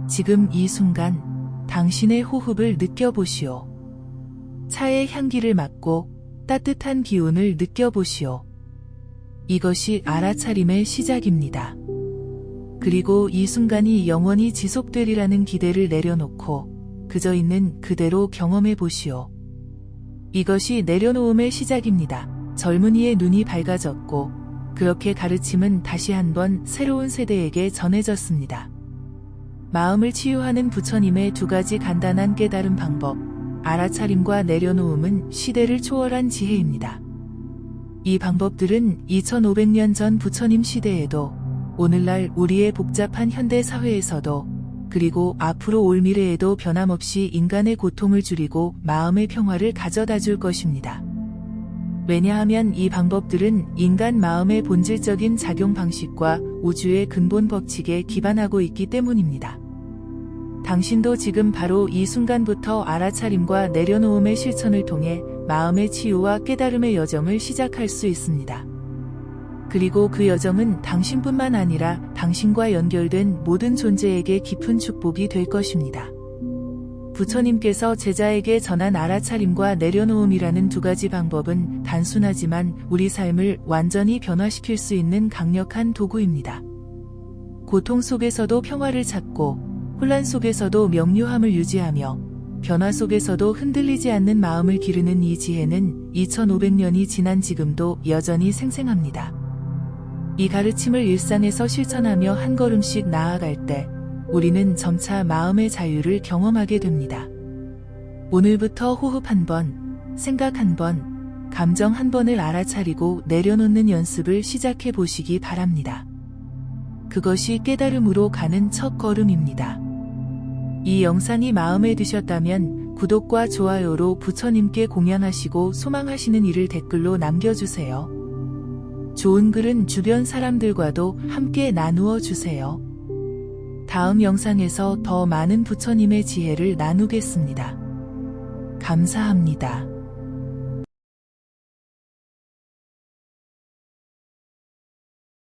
지금 이 순간 당신의 호흡을 느껴보시오. 차의 향기를 맡고 따뜻한 기운을 느껴보시오. 이것이 알아차림의 시작입니다. 그리고 이 순간이 영원히 지속되리라는 기대를 내려놓고 그저 있는 그대로 경험해 보시오. 이것이 내려놓음의 시작입니다. 젊은이의 눈이 밝아졌고 그렇게 가르침은 다시 한번 새로운 세대에게 전해졌습니다. 마음을 치유하는 부처님의 2가지 간단한 깨달음 방법, 알아차림과 내려놓음은 시대를 초월한 지혜입니다. 이 방법들은 2500년 전 부처님 시대에도 오늘날 우리의 복잡한 현대 사회에서도 그리고 앞으로 올 미래에도 변함없이 인간의 고통을 줄이고 마음의 평화를 가져다 줄 것입니다. 왜냐하면 이 방법들은 인간 마음의 본질적인 작용 방식과 우주의 근본 법칙에 기반하고 있기 때문입니다. 당신도 지금 바로 이 순간부터 알아차림과 내려놓음의 실천을 통해 마음의 치유와 깨달음의 여정을 시작할 수 있습니다. 그리고 그 여정은 당신뿐만 아니라 당신과 연결된 모든 존재에게 깊은 축복이 될 것입니다. 부처님께서 제자에게 전한 알아차림과 내려놓음이라는 2가지 방법은 단순하지만 우리 삶을 완전히 변화시킬 수 있는 강력한 도구입니다. 고통 속에서도 평화를 찾고 혼란 속에서도 명료함을 유지하며 변화 속에서도 흔들리지 않는 마음을 기르는 이 지혜는 2500년이 지난 지금도 여전히 생생합니다. 이 가르침을 일상에서 실천하며 한 걸음씩 나아갈 때 우리는 점차 마음의 자유를 경험하게 됩니다. 오늘부터 호흡 한 번, 생각 한 번, 감정 한 번을 알아차리고 내려놓는 연습을 시작해 보시기 바랍니다. 그것이 깨달음으로 가는 첫 걸음입니다. 이 영상이 마음에 드셨다면 구독과 좋아요로 부처님께 공양하시고 소망하시는 일을 댓글로 남겨주세요. 좋은 글은 주변 사람들과도 함께 나누어 주세요. 다음 영상에서 더 많은 부처님의 지혜를 나누겠습니다. 감사합니다.